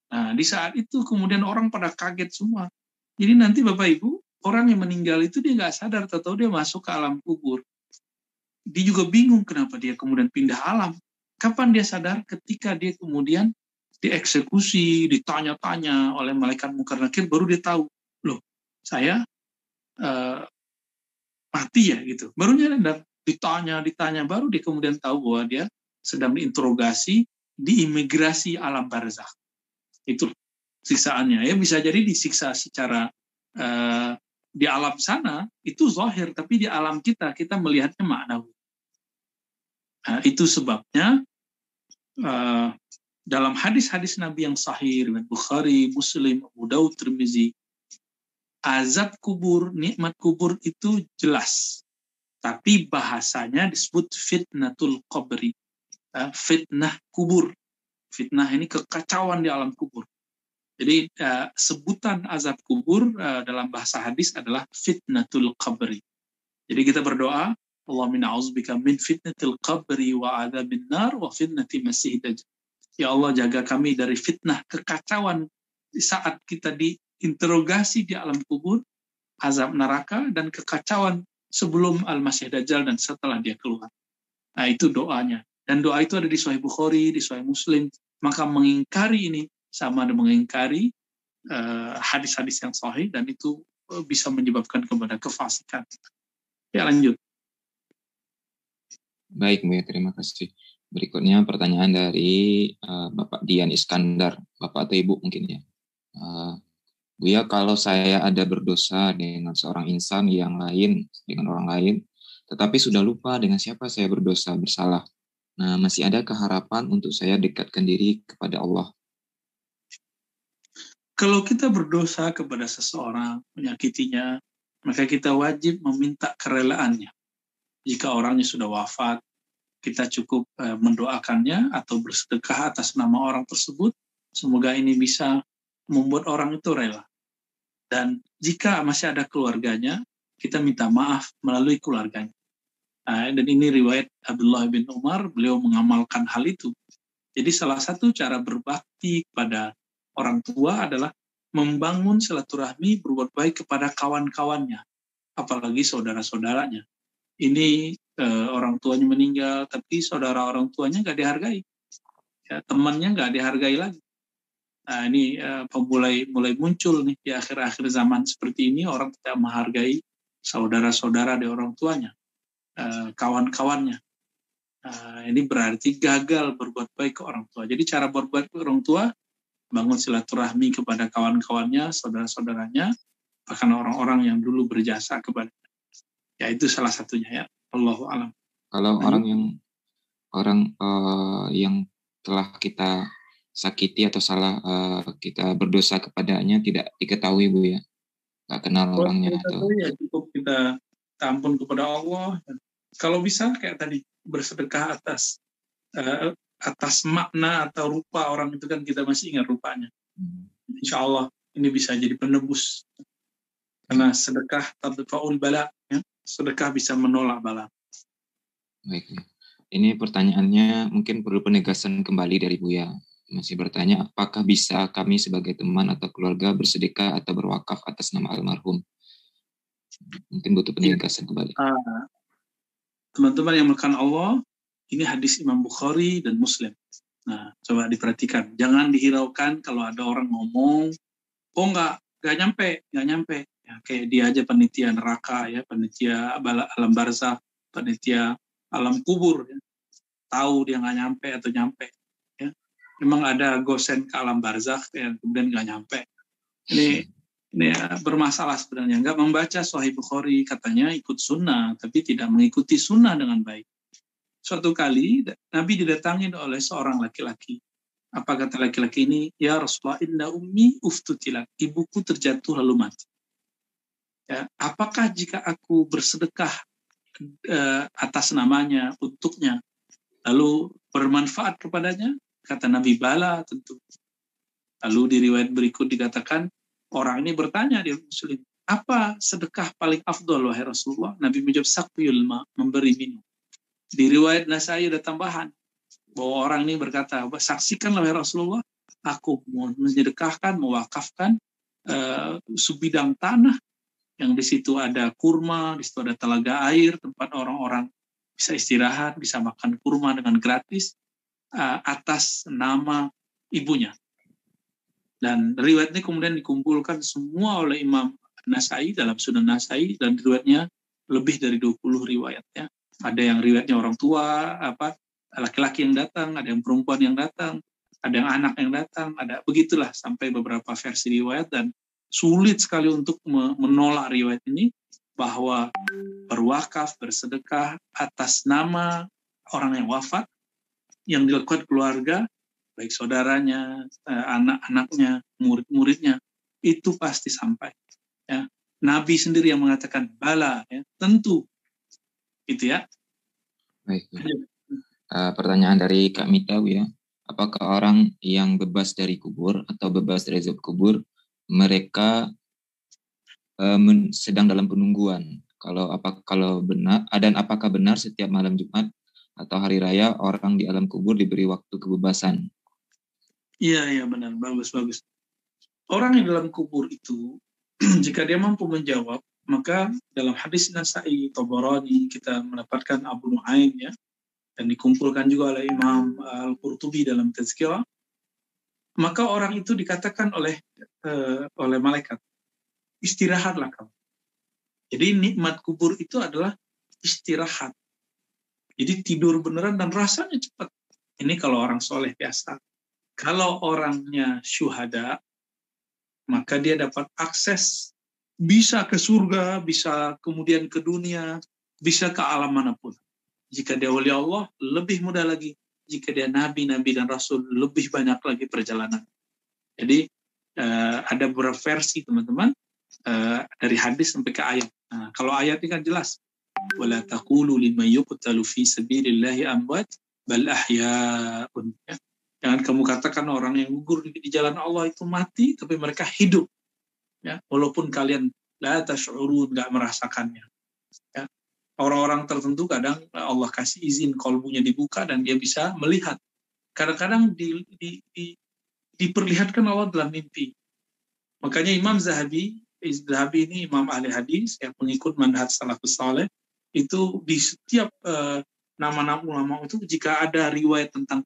A: Nah, di saat itu kemudian orang pada kaget semua. Jadi nanti Bapak Ibu, orang yang meninggal itu dia nggak sadar, tahu dia masuk ke alam kubur. Dia juga bingung kenapa dia kemudian pindah alam. Kapan dia sadar? Ketika dia kemudian dieksekusi, ditanya-tanya oleh malaikat Munkar Nakir, baru dia tahu, loh, saya mati ya gitu. Baru dia ditanya, baru dia kemudian tahu bahwa dia sedang diinterogasi di imigrasi alam barzakh. Itu siksaannya. Ya bisa jadi disiksa secara di alam sana itu zahir, tapi di alam kita melihatnya maknawi. Itu sebabnya dalam hadis-hadis Nabi yang sahih riwayat Bukhari, Muslim, Abu Daud, Tirmizi, azab kubur, nikmat kubur itu jelas. Tapi bahasanya disebut fitnatul qabri. Fitnah kubur. Fitnah ini kekacauan di alam kubur. Jadi sebutan azab kubur dalam bahasa hadis adalah fitnatul qabri. Jadi kita berdoa, Allahumma a'udzubika min fitnatil qabri wa adzabin nar wa fitnati masih dajjal. Ya Allah, jaga kami dari fitnah kekacauan di saat kita diinterogasi di alam kubur, azab neraka dan kekacauan sebelum al-masih dajjal dan setelah dia keluar. Nah, itu doanya. Dan doa itu ada di Sahih Bukhari, di Sahih Muslim. Maka mengingkari ini sama dengan mengingkari hadis-hadis yang sahih, dan itu bisa menyebabkan kepada kefasikan. Ya, lanjut.
C: Baik, Bu, terima kasih. Berikutnya pertanyaan dari Bapak Dian Iskandar, Bapak atau Ibu mungkin ya. Buya, kalau saya ada berdosa dengan seorang insan yang lain, dengan orang lain, tetapi sudah lupa dengan siapa saya berdosa, bersalah. Nah, masih adakah harapan untuk saya dekatkan diri kepada Allah?
A: Kalau kita berdosa kepada seseorang, menyakitinya, maka kita wajib meminta kerelaannya. Jika orangnya sudah wafat, kita cukup mendoakannya atau bersedekah atas nama orang tersebut. Semoga ini bisa membuat orang itu rela. Dan jika masih ada keluarganya, kita minta maaf melalui keluarganya. Dan ini riwayat Abdullah bin Umar, beliau mengamalkan hal itu. Jadi salah satu cara berbakti kepada orang tua adalah membangun silaturahmi, berbuat baik kepada kawan-kawannya, apalagi saudara-saudaranya. Ini orang tuanya meninggal, tapi saudara orang tuanya nggak dihargai, ya, temannya nggak dihargai lagi. Nah, ini mulai muncul nih di akhir-akhir zaman seperti ini, orang tidak menghargai saudara-saudara di orang tuanya, kawan-kawannya. Ini berarti gagal berbuat baik ke orang tua. Jadi cara berbuat ke orang tua, bangun silaturahmi kepada kawan-kawannya, saudara-saudaranya, bahkan orang-orang yang dulu berjasa kepada. Ya itu salah satunya ya. Allahu a'lam.
C: Kalau orang yang telah kita sakiti atau salah kita berdosa kepadanya tidak diketahui, Bu ya, nggak kenal orangnya atau
A: ya cukup kita ampun kepada Allah. Kalau bisa kayak tadi bersedekah atas makna atau rupa orang itu, kan kita masih ingat rupanya. Insya Allah ini bisa jadi penebus. Karena sedekah tadfa'ul bala, ya. Sedekah bisa menolak bala.
C: Baik. Ini pertanyaannya mungkin perlu penegasan kembali dari Buya. Masih bertanya, apakah bisa kami sebagai teman atau keluarga bersedekah atau berwakaf atas nama almarhum? Mungkin butuh penegasan kembali.
A: Teman-teman yang melakukan Allah, ini hadis Imam Bukhari dan Muslim. Nah, coba diperhatikan. Jangan dihiraukan kalau ada orang ngomong, oh nggak nyampe. Ya, kayak dia aja panitia neraka, ya, panitia alam barzakh, panitia alam kubur. Ya. Tahu dia nggak nyampe atau nyampe. Ya. Memang ada gosen ke alam barzakh yang kemudian nggak nyampe. Ini bermasalah sebenarnya. Nggak membaca Sahih Bukhari, katanya ikut sunnah, tapi tidak mengikuti sunnah dengan baik. Suatu kali Nabi didatangin oleh seorang laki-laki. Apa kata laki-laki ini? Ya Rasulullah, inna ummi uftutilat. Ibuku terjatuh lalu mati. Ya, apakah jika aku bersedekah atas namanya, untuknya, lalu bermanfaat kepadanya? Kata Nabi, bala tentu. Lalu di riwayat berikut dikatakan, orang ini bertanya, dia Muslim, apa sedekah paling afdol wahai Rasulullah? Nabi menjawab, saqyul ma, memberi minum. Di riwayat Nasai ada tambahan, bahwa orang ini berkata, saksikanlah wahai Rasulullah, aku mau menyedekahkan, mewakafkan sebidang tanah, yang di situ ada kurma, di situ ada telaga air, tempat orang-orang bisa istirahat, bisa makan kurma dengan gratis, atas nama ibunya. Dan riwayat ini kemudian dikumpulkan semua oleh Imam Nasai dalam Sunan Nasai, dan riwayatnya lebih dari 20 riwayat. Ya. Ada yang riwayatnya orang tua, laki-laki yang datang, ada yang perempuan yang datang, ada yang anak yang datang, ada begitulah sampai beberapa versi riwayat, dan sulit sekali untuk menolak riwayat ini bahwa berwakaf, bersedekah atas nama orang yang wafat yang dilakukan keluarga, baik saudaranya, anak-anaknya, murid-muridnya, itu pasti sampai. Ya. Nabi sendiri yang mengatakan bala, ya, tentu, gitu ya.
C: Baik. Pertanyaan dari Kak Mita, ya, apakah orang yang bebas dari kubur atau bebas dari azab kubur mereka sedang dalam penungguan? Kalau benar, dan apakah benar setiap malam Jumat atau hari raya orang di alam kubur diberi waktu kebebasan?
A: Iya benar, bagus. Orang yang dalam kubur itu jika dia mampu menjawab, maka dalam hadis Nasai Tabarani kita mendapatkan Abu Nuaim, ya, dan dikumpulkan juga oleh Imam Al-Qurtubi dalam Tazkirah, maka orang itu dikatakan oleh malaikat, istirahatlah kamu. Jadi nikmat kubur itu adalah istirahat. Jadi tidur beneran dan rasanya cepat. Ini kalau orang soleh biasa. Kalau orangnya syuhada, maka dia dapat akses bisa ke surga, bisa kemudian ke dunia, bisa ke alam manapun. Jika dia wali Allah, lebih mudah lagi. Jika dia nabi dan rasul, lebih banyak lagi perjalanan. Jadi ada beberapa versi teman-teman, dari hadis sampai ke ayat. Nah, kalau ayat ini kan jelas. Wala taqulu liman yuqtalu fi sabilillahi amwat bal ahya'un. Jangan kamu katakan orang yang gugur di jalan Allah itu mati, tapi mereka hidup. Ya, walaupun kalian la tash'urun, nggak merasakannya. Ya. Orang-orang tertentu kadang Allah kasih izin kolbunya dibuka dan dia bisa melihat. Kadang-kadang diperlihatkan Allah dalam mimpi. Makanya Imam Zahabi ini imam ahli hadis yang pengikut manhaj salafus saleh, itu di setiap nama-nama ulama itu jika ada riwayat tentang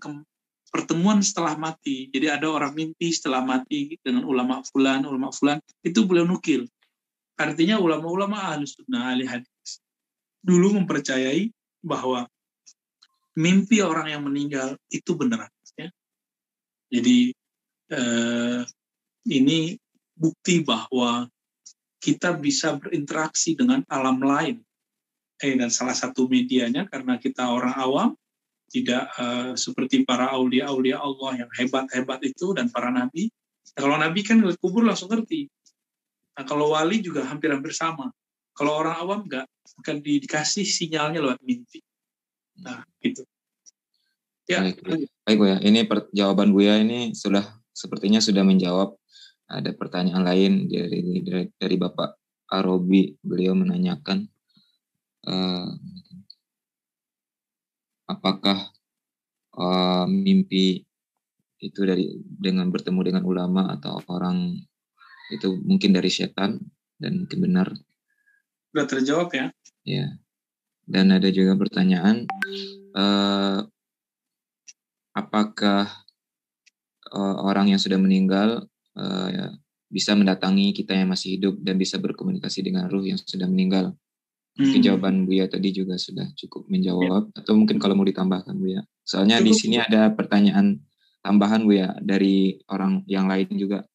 A: pertemuan setelah mati, jadi ada orang mimpi setelah mati dengan ulama fulan, itu beliau nukil. Artinya ulama-ulama ahli sunnah, ahli hadis dulu mempercayai bahwa mimpi orang yang meninggal itu benar. Ya. Jadi ini bukti bahwa kita bisa berinteraksi dengan alam lain. Dan salah satu medianya, karena kita orang awam, tidak seperti para aulia-aulia Allah yang hebat-hebat itu dan para nabi. Nah, kalau nabi kan ngeliat kubur langsung ngerti. Nah, kalau wali juga hampir-hampir sama. Kalau orang awam nggak, akan dikasih sinyalnya lewat mimpi. Nah, gitu. Ya.
C: Baik Buya, ini jawaban Buya ini sepertinya sudah menjawab. Ada pertanyaan lain dari Bapak Arobi, beliau menanyakan apakah mimpi itu dengan bertemu dengan ulama atau orang itu mungkin dari setan dan mungkin benar.
A: Sudah terjawab ya?
C: Ya. Dan ada juga pertanyaan, apakah orang yang sudah meninggal bisa mendatangi kita yang masih hidup dan bisa berkomunikasi dengan ruh yang sudah meninggal? Mungkin jawaban Buya tadi juga sudah cukup menjawab, atau mungkin kalau mau ditambahkan Buya. Soalnya di sini ada pertanyaan tambahan Buya dari orang yang lain juga.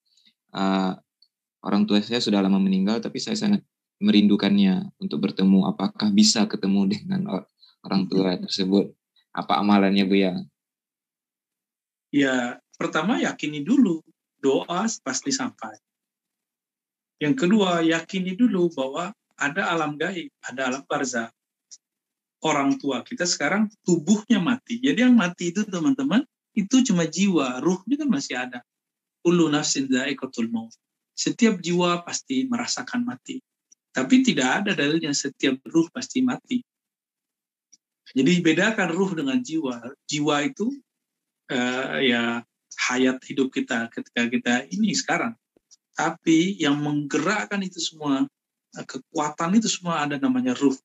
C: Orang tua saya sudah lama meninggal, tapi saya sangat merindukannya untuk bertemu. Apakah bisa ketemu dengan orang tua tersebut? Apa amalannya Buya?
A: Ya, pertama yakini dulu. Doa pasti sampai. Yang kedua, yakini dulu bahwa ada alam gaib, ada alam barzakh. Orang tua kita sekarang tubuhnya mati. Jadi yang mati itu teman-teman, itu cuma jiwa, ruhnya kan masih ada. Kullu nafsin dha'iqatul maut. Setiap jiwa pasti merasakan mati. Tapi tidak ada dalilnya setiap ruh pasti mati. Jadi bedakan ruh dengan jiwa. Jiwa itu ya hayat hidup kita ketika kita ini sekarang. Tapi yang menggerakkan itu semua, kekuatan itu semua ada namanya ruh.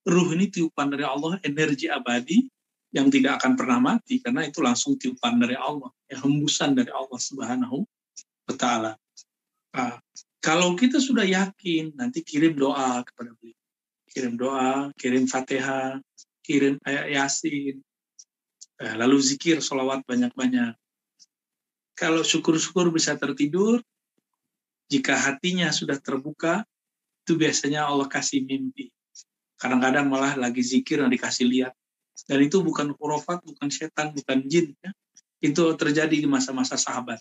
A: Ruh ini tiupan dari Allah, energi abadi yang tidak akan pernah mati, karena itu langsung tiupan dari Allah, hembusan dari Allah Subhanahu wa Ta'ala. Kalau kita sudah yakin, nanti kirim doa kepada beliau. Kirim doa, kirim Fatihah, kirim ayat Yasin, lalu zikir, sholawat banyak-banyak. Kalau syukur-syukur bisa tertidur, jika hatinya sudah terbuka, itu biasanya Allah kasih mimpi. Kadang-kadang malah lagi zikir dan dikasih lihat. Dan itu bukan khurafat, bukan setan, bukan jin. Ya. Itu terjadi di masa-masa sahabat.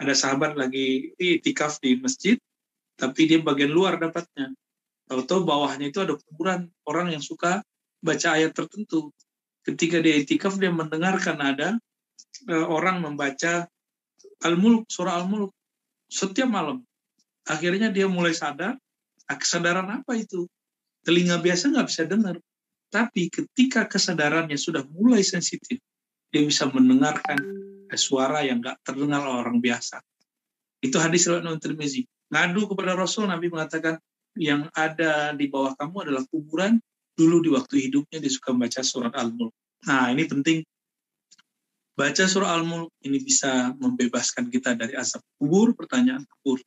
A: Ada sahabat lagi itikaf di masjid, tapi dia bagian luar dapatnya. Tahu-tahu bawahnya itu ada kuburan orang yang suka baca ayat tertentu. Ketika dia itikaf, dia mendengarkan ada orang membaca Al-Mulk, surah Al-Mulk setiap malam. Akhirnya dia mulai sadar, kesadaran apa itu? Telinga biasa nggak bisa dengar. Tapi ketika kesadarannya sudah mulai sensitif, dia bisa mendengarkan suara yang nggak terdengar oleh orang biasa. Itu hadis riwayat Imam Tirmizi. Ngadu kepada Rasul, Nabi mengatakan, yang ada di bawah kamu adalah kuburan. Dulu di waktu hidupnya dia suka membaca surat Al-Mulk. Nah, ini penting. Baca surah Al-Mulk ini bisa membebaskan kita dari azab kubur, pertanyaan kubur.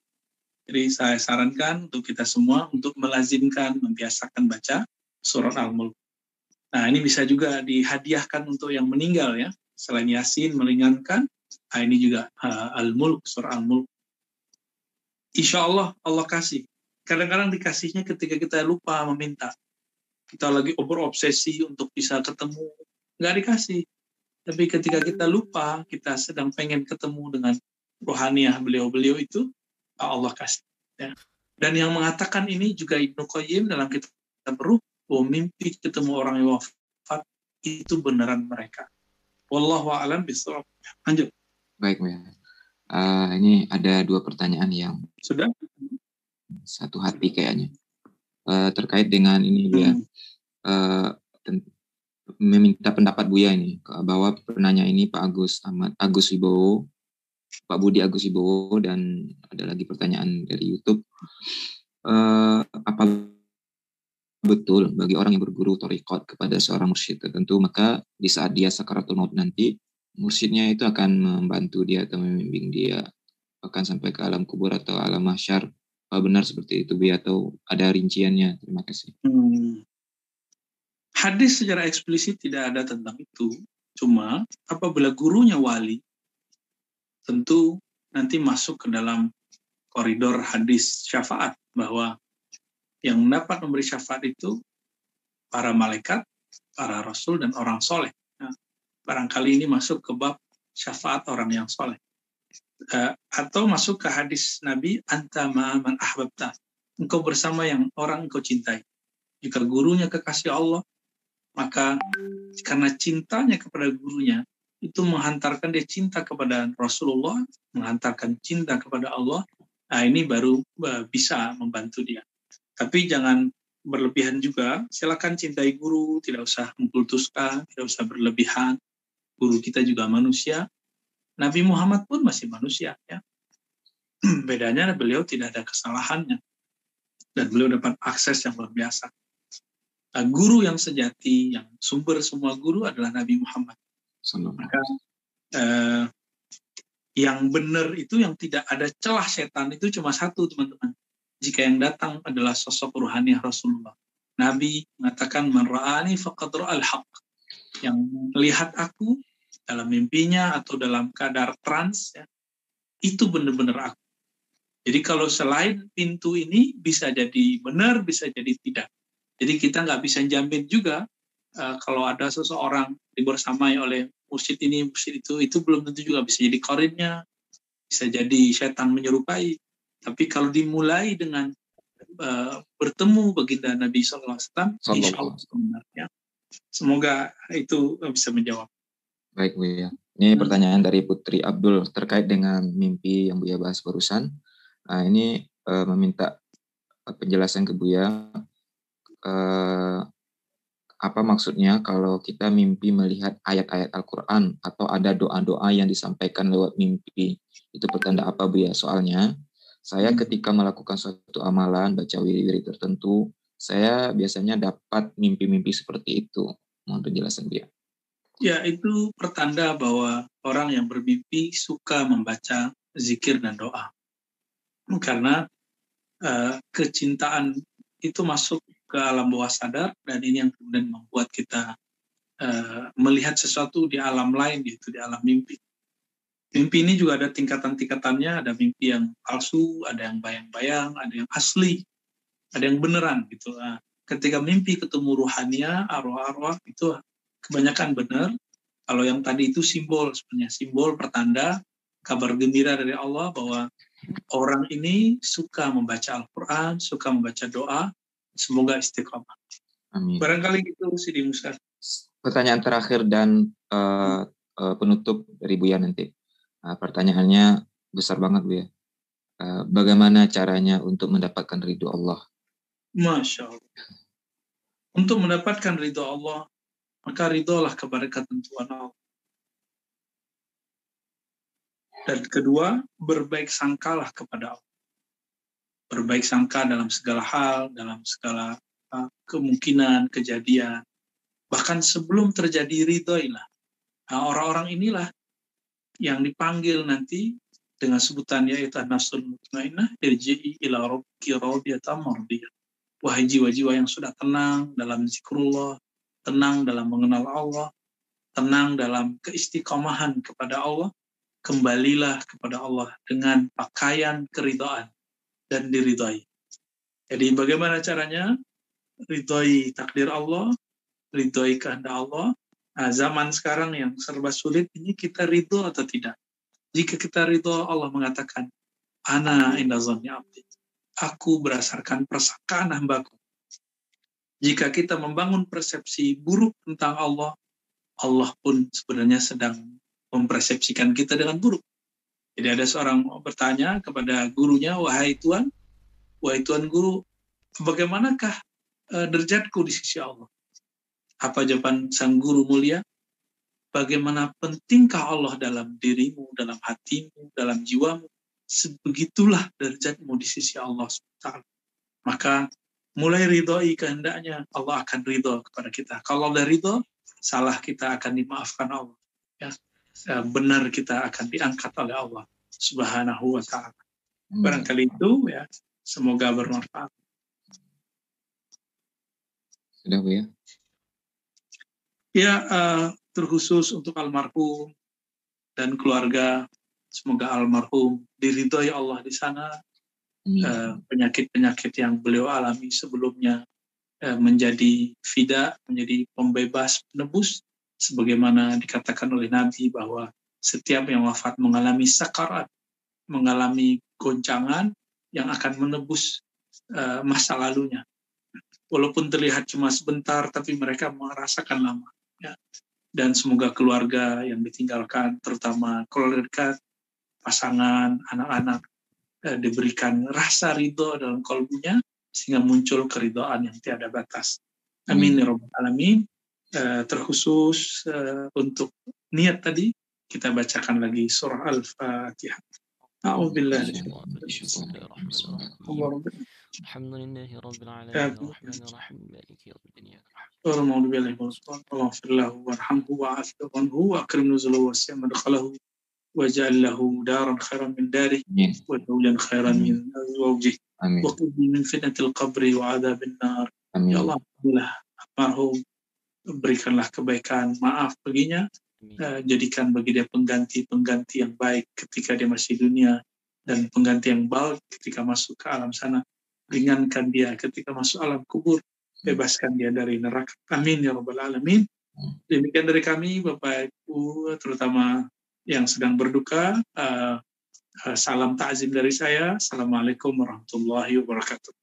A: Jadi saya sarankan untuk kita semua untuk melazimkan, membiasakan baca surat Al-Mulk. Nah, ini bisa juga dihadiahkan untuk yang meninggal ya. Selain Yasin meringankan, ini juga Al-Mulk, surah Al-Mulk. Insya Allah Allah kasih. Kadang-kadang dikasihnya ketika kita lupa meminta. Kita lagi berobsesi untuk bisa ketemu, nggak dikasih. Tapi ketika kita lupa, kita sedang pengen ketemu dengan rohaniah beliau-beliau itu, Allah kasih. Ya. Dan yang mengatakan ini juga Ibnu Qayyim dalam kitab Ruh, bahwa mimpi ketemu orang yang wafat itu beneran mereka. Wallahu a'lam bishawab. Lanjut.
C: Baik, Buya. Ini ada 2 pertanyaan yang
A: Sudah?
C: satu hati kayaknya. Terkait dengan ini, Buya. Meminta pendapat Buya ini, bahwa penanya ini Pak Agus Wibowo, Pak Budi Agus Wibowo, dan ada lagi pertanyaan dari YouTube. Apa betul bagi orang yang berguru thariqat kepada seorang mursyid tertentu, maka di saat dia sakaratul maut nanti, mursyidnya itu akan membantu dia atau membimbing dia bahkan sampai ke alam kubur atau alam mahsyar? Apa benar seperti itu, Buya, atau ada rinciannya? Terima kasih.
A: Hadis secara eksplisit tidak ada tentang itu. Cuma apabila gurunya wali, tentu nanti masuk ke dalam koridor hadis syafaat, bahwa yang dapat memberi syafaat itu para malaikat, para rasul, dan orang soleh. Nah, barangkali ini masuk ke bab syafaat orang yang soleh. Atau masuk ke hadis Nabi, anta ma'aman ahbabta. Engkau bersama yang orang engkau cintai. Jika gurunya kekasih Allah, maka karena cintanya kepada gurunya, itu menghantarkan dia cinta kepada Rasulullah, menghantarkan cinta kepada Allah. Nah, ini baru bisa membantu dia. Tapi jangan berlebihan juga. Silakan cintai guru, tidak usah mengkultuskan, tidak usah berlebihan. Guru kita juga manusia. Nabi Muhammad pun masih manusia, ya. Bedanya beliau tidak ada kesalahannya, dan beliau dapat akses yang luar biasa. Guru yang sejati, yang sumber semua guru adalah Nabi Muhammad. Maka yang benar itu, yang tidak ada celah setan itu cuma satu, teman-teman. Jika yang datang adalah sosok ruhaniah Rasulullah. Nabi mengatakan, man ra'ani faqad ra'al haq. Yang melihat aku dalam mimpinya atau dalam kadar trans, ya, itu benar-benar aku. Jadi kalau selain pintu ini bisa jadi benar, bisa jadi tidak. Jadi kita nggak bisa jamin juga kalau ada seseorang dibersamai oleh mursyid ini, mursyid itu belum tentu juga bisa jadi qarinnya, bisa jadi setan menyerupai. Tapi kalau dimulai dengan bertemu baginda Nabi SAW, insya Allah sebenarnya. Semoga itu bisa menjawab.
C: Baik, Buya. Ini pertanyaan dari Putri Abdul terkait dengan mimpi yang Buya bahas barusan. Nah, ini meminta penjelasan ke Buya. Apa maksudnya kalau kita mimpi melihat ayat-ayat Al-Quran atau ada doa-doa yang disampaikan lewat mimpi? Itu pertanda apa, Buya? Soalnya saya ketika melakukan suatu amalan, baca wirid-wirid tertentu, saya biasanya dapat mimpi-mimpi seperti itu. Mohon penjelasan, Buya.
A: Ya, itu pertanda bahwa orang yang bermimpi suka membaca zikir dan doa. Karena kecintaan itu masuk ke alam bawah sadar, dan ini yang kemudian membuat kita melihat sesuatu di alam lain, yaitu di alam mimpi. Mimpi ini juga ada tingkatan-tingkatannya, ada mimpi yang palsu, ada yang bayang-bayang, ada yang asli, ada yang beneran gitu. Nah, ketika mimpi ketemu ruhania, arwah-arwah, itu kebanyakan benar. Kalau yang tadi itu simbol, sebenarnya simbol pertanda kabar gembira dari Allah bahwa orang ini suka membaca Al-Quran, suka membaca doa, semoga istiqomah.
C: Amin.
A: Barangkali gitu, Sidi Musa.
C: Pertanyaan terakhir dan penutup dari Buya nanti. Pertanyaannya besar banget, Buya. Bagaimana caranya untuk mendapatkan ridho Allah?
A: Masya Allah. Untuk mendapatkan ridho Allah, maka ridholah kepada ketentuan Allah. Dan kedua, berbaik sangkalah kepada Allah. Berbaik sangka dalam segala hal, dalam segala kemungkinan, kejadian. Bahkan sebelum terjadi ridhoilah. Nah, orang-orang inilah yang dipanggil nanti dengan sebutan yaitu an-nafsul mutmainnah, irji'i ila rabbiki radiyatan mardiyah. Wahai jiwa-jiwa yang sudah tenang dalam zikrullah, tenang dalam mengenal Allah, tenang dalam keistiqomahan kepada Allah, kembalilah kepada Allah dengan pakaian keridhaan dan diridhai. Jadi bagaimana caranya? Ridhoi takdir Allah, ridhoi kehendak Allah. Nah, zaman sekarang yang serba sulit ini, kita ridho atau tidak? Jika kita ridho, Allah mengatakan, Ana inda zanni abdi. Aku berdasarkan persangkaan hambaku. Jika kita membangun persepsi buruk tentang Allah, Allah pun sebenarnya sedang mempersepsikan kita dengan buruk. Jadi ada seorang bertanya kepada gurunya, wahai Tuan guru, bagaimanakah derajatku di sisi Allah? Apa jawaban sang guru mulia? Bagaimana pentingkah Allah dalam dirimu, dalam hatimu, dalam jiwamu? Sebegitulah derajatmu di sisi Allah SWT. Maka mulai ridhoi kehendaknya, Allah akan ridho kepada kita. Kalau Allah ridho, salah kita akan dimaafkan Allah. Ya, benar kita akan diangkat oleh Allah Subhanahu wa ta'ala. Barangkali itu, ya, semoga bermanfaat.
C: Sudah, Bu ya?
A: Ya, terkhusus untuk almarhum dan keluarga, semoga almarhum diridhoi Allah di sana. Penyakit-penyakit yang beliau alami sebelumnya menjadi fida, menjadi pembebas, penebus, sebagaimana dikatakan oleh Nabi bahwa setiap yang wafat mengalami sakarat, mengalami goncangan yang akan menebus masa lalunya. Walaupun terlihat cuma sebentar, tapi mereka merasakan lama. Ya. Dan semoga keluarga yang ditinggalkan, terutama keluarga dekat, pasangan, anak-anak, diberikan rasa ridho dalam kalbunya, sehingga muncul keridhaan yang tiada batas. Amin ya rabbal alamin. Terkhusus untuk niat tadi, kita bacakan lagi surah Al-Fatihah. A'udzubillahi
B: Alhamdulillahi rabbil alamin arrahmanir rahim maliki yaumiddin.
A: Allahumma billahi wa ighfir lahu warhamhu wa'afihi wanhu wa akrim nuzulahu wa siyam madkhalahu waj'al lahu daran khairan min darih wa zawjan khairan min zawjihi wa qini min fitnatil qabri wa adzabil nar. Ya Allah, almarhum, berikanlah kebaikan, maaf baginya, jadikan bagi dia pengganti yang baik ketika dia masih di dunia, dan pengganti yang baik ketika masuk ke alam sana. Ringankan dia ketika masuk alam kubur, bebaskan dia dari neraka. Amin ya rabbal alamin. Demikian dari kami, Bapak Ibu, terutama yang sedang berduka. Salam ta'zim dari saya. Assalamualaikum warahmatullahi wabarakatuh.